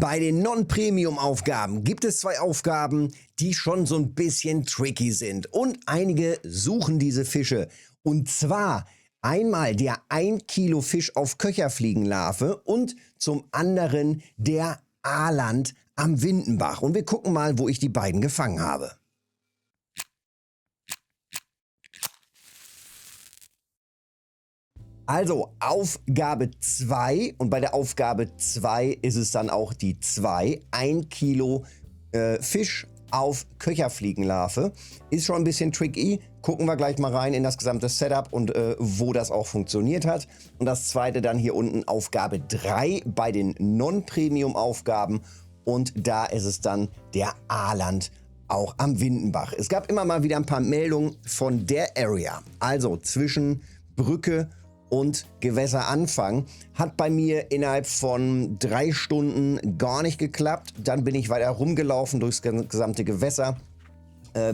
Bei den Non-Premium-Aufgaben gibt es 2 Aufgaben, die schon so ein bisschen tricky sind. Und einige suchen diese Fische. Und zwar einmal der 1 Kilo Fisch auf Köcherfliegenlarve und zum anderen der Aaland am Windenbach. Und wir gucken mal, wo ich die beiden gefangen habe. Also Aufgabe 2 und bei der Aufgabe 2 ist es dann auch die 2. 1 Kilo Fisch auf Köcherfliegenlarve. Ist schon ein bisschen tricky. Gucken wir gleich mal rein in das gesamte Setup und wo das auch funktioniert hat. Und das zweite dann hier unten Aufgabe 3 bei den Non-Premium-Aufgaben. Und da ist es dann der Aaland auch am Windenbach. Es gab immer mal wieder ein paar Meldungen von der Area. Also zwischen Brücke und Gewässeranfang. Hat bei mir innerhalb von 3 Stunden gar nicht geklappt. Dann bin ich weiter rumgelaufen durchs gesamte Gewässer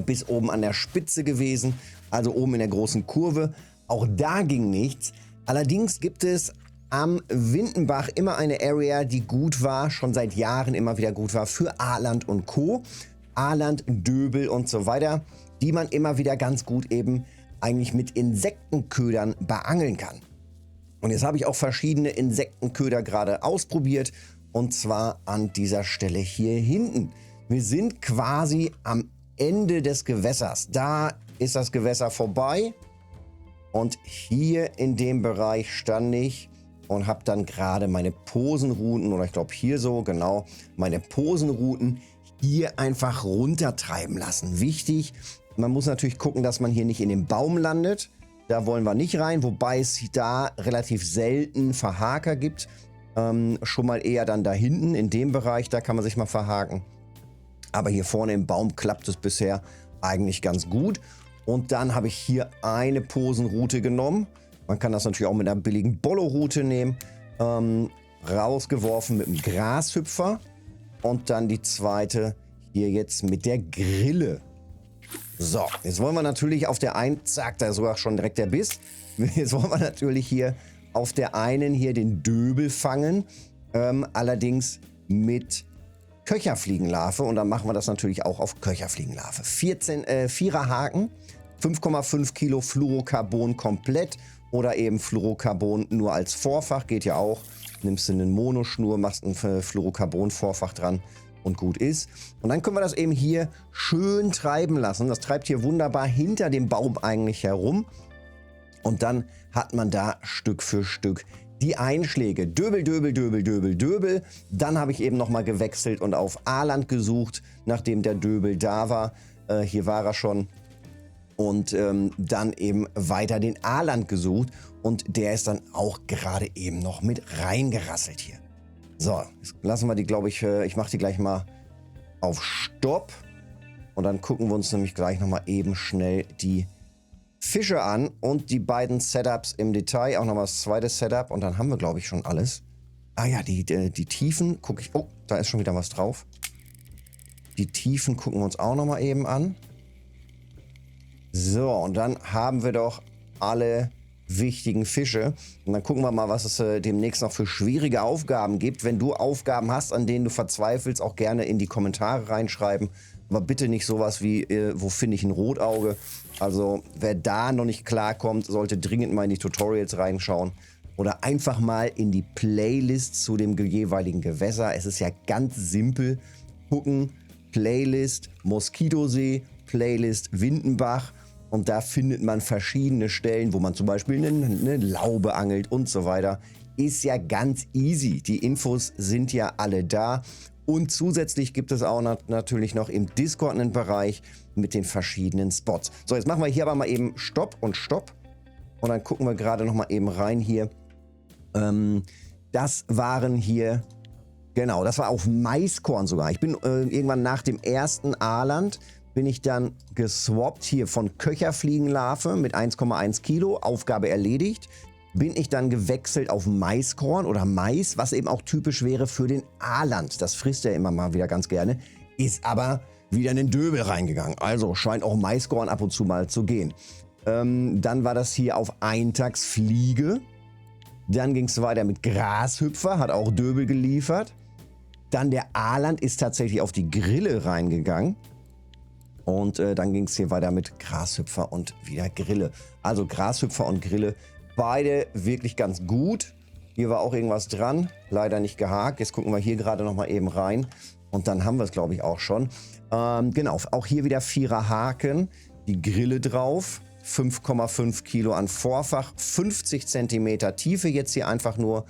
bis oben an der Spitze gewesen, also oben in der großen Kurve. Auch da ging nichts. Allerdings gibt es am Windenbach immer eine Area, die gut war, schon seit Jahren immer wieder gut war für Aaland und Co. Aaland, Döbel und so weiter, die man immer wieder ganz gut eben eigentlich mit Insektenködern beangeln kann. Und jetzt habe ich auch verschiedene Insektenköder gerade ausprobiert und zwar an dieser Stelle hier hinten. Wir sind quasi am Ende des Gewässers. Da ist das Gewässer vorbei und hier in dem Bereich stand ich und habe dann gerade meine Posenruten, oder ich glaube hier so, genau, meine Posenruten hier einfach runtertreiben lassen. Wichtig, man muss natürlich gucken, dass man hier nicht in den Baum landet. Da wollen wir nicht rein, wobei es da relativ selten Verhaker gibt. Schon mal eher dann da hinten in dem Bereich, da kann man sich mal verhaken. Aber hier vorne im Baum klappt es bisher eigentlich ganz gut. Und dann habe ich hier eine Posenrute genommen. Man kann das natürlich auch mit einer billigen Bollo-Rute nehmen. Rausgeworfen mit einem Grashüpfer. Und dann die zweite hier jetzt mit der Grille. So, jetzt wollen wir natürlich auf der einen, zack, da ist sogar schon direkt der Biss. Jetzt wollen wir natürlich hier auf der einen hier den Döbel fangen. Allerdings mit Köcherfliegenlarve. Und dann machen wir das natürlich auch auf Köcherfliegenlarve. 4er Haken, 5,5 Kilo Fluorocarbon komplett. Oder eben Fluorocarbon nur als Vorfach, geht ja auch. Nimmst du eine Monoschnur, machst ein Fluorocarbon-Vorfach dran und gut ist. Und dann können wir das eben hier schön treiben lassen. Das treibt hier wunderbar hinter dem Baum eigentlich herum. Und dann hat man da Stück für Stück die Einschläge. Döbel, Döbel, Döbel, Döbel, Döbel. Dann habe ich eben nochmal gewechselt und auf Aaland gesucht, nachdem der Döbel da war. Hier war er schon. Und dann eben weiter den Aaland gesucht. Und der ist dann auch gerade eben noch mit reingerasselt hier. So, jetzt lassen wir die, glaube ich, ich mache die gleich mal auf Stopp. Und dann gucken wir uns nämlich gleich nochmal eben schnell die Fische an und die beiden Setups im Detail. Auch nochmal das zweite Setup und dann haben wir, glaube ich, schon alles. Ah ja, die Tiefen gucke ich... Oh, da ist schon wieder was drauf. Die Tiefen gucken wir uns auch nochmal eben an. So, und dann haben wir doch alle wichtigen Fische. Und dann gucken wir mal, was es demnächst noch für schwierige Aufgaben gibt. Wenn du Aufgaben hast, an denen du verzweifelst, auch gerne in die Kommentare reinschreiben. Aber bitte nicht sowas wie, wo finde ich ein Rotauge? Also wer da noch nicht klarkommt, sollte dringend mal in die Tutorials reinschauen. Oder einfach mal in die Playlist zu dem jeweiligen Gewässer. Es ist ja ganz simpel. Gucken, Playlist Moskitosee, Playlist Windenbach. Und da findet man verschiedene Stellen, wo man zum Beispiel eine Laube angelt und so weiter. Ist ja ganz easy. Die Infos sind ja alle da. Und zusätzlich gibt es auch natürlich noch im Discord einen Bereich mit den verschiedenen Spots. So, jetzt machen wir hier aber mal eben Stopp und Stopp. Und dann gucken wir gerade noch mal eben rein hier. Das waren hier, genau, das war auf Maiskorn sogar. Ich bin irgendwann nach dem ersten Aaland bin ich dann geswappt hier von Köcherfliegenlarve mit 1,1 Kilo, Aufgabe erledigt. Bin ich dann gewechselt auf Maiskorn oder Mais, was eben auch typisch wäre für den Aaland. Das frisst er immer mal wieder ganz gerne, ist aber wieder in den Döbel reingegangen. Also scheint auch Maiskorn ab und zu mal zu gehen. Dann war das hier auf Eintagsfliege. Dann ging es weiter mit Grashüpfer, hat auch Döbel geliefert. Dann der Aaland ist tatsächlich auf die Grille reingegangen. Und dann ging es hier weiter mit Grashüpfer und wieder Grille. Also Grashüpfer und Grille, beide wirklich ganz gut. Hier war auch irgendwas dran, leider nicht gehakt. Jetzt gucken wir hier gerade nochmal eben rein. Und dann haben wir es, glaube ich, auch schon. Genau, auch hier wieder 4er Haken. Die Grille drauf. 5,5 Kilo an Vorfach. 50 cm Tiefe jetzt hier einfach nur.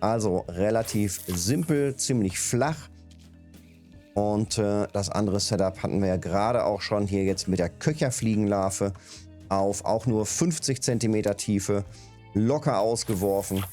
Also relativ simpel, ziemlich flach. Und das andere Setup hatten wir ja gerade auch schon hier jetzt mit der Köcherfliegenlarve auf auch nur 50 cm Tiefe. Locker ausgeworfen.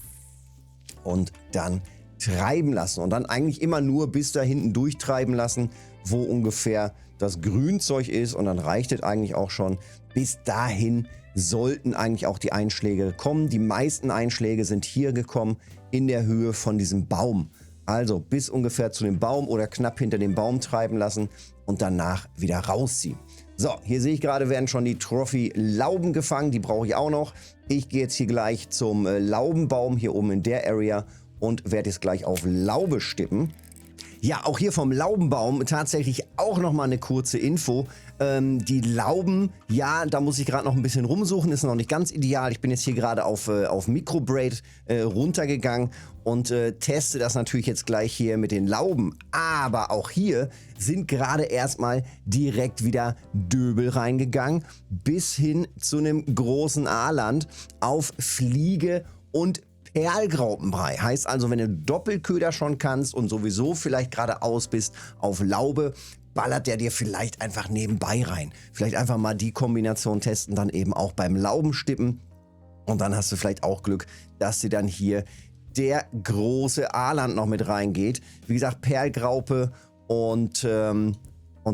Und dann treiben lassen. Und dann eigentlich immer nur bis da hinten durchtreiben lassen, wo ungefähr das Grünzeug ist. Und dann reicht es eigentlich auch schon. Bis dahin sollten eigentlich auch die Einschläge kommen. Die meisten Einschläge sind hier gekommen in der Höhe von diesem Baum. Also bis ungefähr zu dem Baum oder knapp hinter dem Baum treiben lassen und danach wieder rausziehen. So, hier sehe ich gerade, werden schon die Trophy-Lauben gefangen. Die brauche ich auch noch. Ich gehe jetzt hier gleich zum Laubenbaum hier oben in der Area und werde jetzt gleich auf Laube stippen. Ja, auch hier vom Laubenbaum tatsächlich auch nochmal eine kurze Info. Die Lauben, ja, da muss ich gerade noch ein bisschen rumsuchen, ist noch nicht ganz ideal. Ich bin jetzt hier gerade auf Microbraid runtergegangen und teste das natürlich jetzt gleich hier mit den Lauben. Aber auch hier sind gerade erstmal direkt wieder Döbel reingegangen, bis hin zu einem großen Aaland auf Fliege und Perlgraupenbrei. Heißt also, wenn du Doppelköder schon kannst und sowieso vielleicht gerade aus bist auf Laube, ballert der dir vielleicht einfach nebenbei rein. Vielleicht einfach mal die Kombination testen, dann eben auch beim Laubenstippen. Und dann hast du vielleicht auch Glück, dass dir dann hier der große Aaland noch mit reingeht. Wie gesagt, Perlgraupe und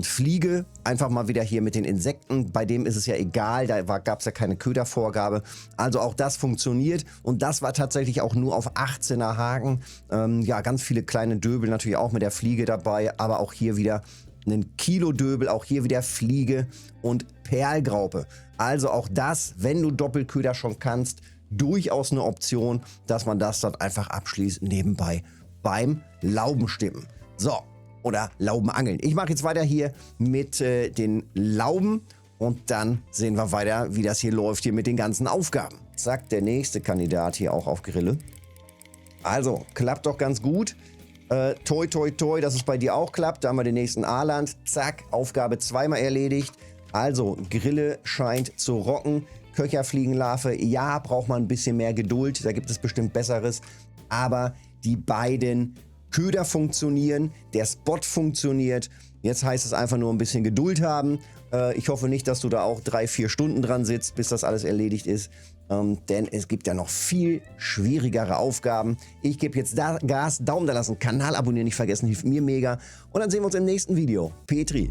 Fliege, einfach mal wieder hier mit den Insekten. Bei dem ist es ja egal, da gab es ja keine Ködervorgabe. Also auch das funktioniert und das war tatsächlich auch nur auf 18er Haken. Ja, ganz viele kleine Döbel natürlich auch mit der Fliege dabei, aber auch hier wieder einen Kilo Döbel, auch hier wieder Fliege und Perlgraupe. Also auch das, wenn du Doppelköder schon kannst, durchaus eine Option, dass man das dann einfach abschließt nebenbei beim Laubenstippen. So. Oder Laubenangeln. Ich mache jetzt weiter hier mit den Lauben und dann sehen wir weiter, wie das hier läuft hier mit den ganzen Aufgaben. Zack, der nächste Kandidat hier auch auf Grille. Also, klappt doch ganz gut. Toi, toi, toi, dass es bei dir auch klappt. Da haben wir den nächsten Aaland. Zack, Aufgabe zweimal erledigt. Also, Grille scheint zu rocken. Köcherfliegenlarve, ja, braucht man ein bisschen mehr Geduld. Da gibt es bestimmt Besseres. Aber die beiden Köder funktionieren, der Spot funktioniert. Jetzt heißt es einfach nur ein bisschen Geduld haben. Ich hoffe nicht, dass du da auch 3-4 Stunden dran sitzt, bis das alles erledigt ist. Denn es gibt ja noch viel schwierigere Aufgaben. Ich gebe jetzt Gas, Daumen da lassen, Kanal abonnieren nicht vergessen, hilft mir mega. Und dann sehen wir uns im nächsten Video. Petri.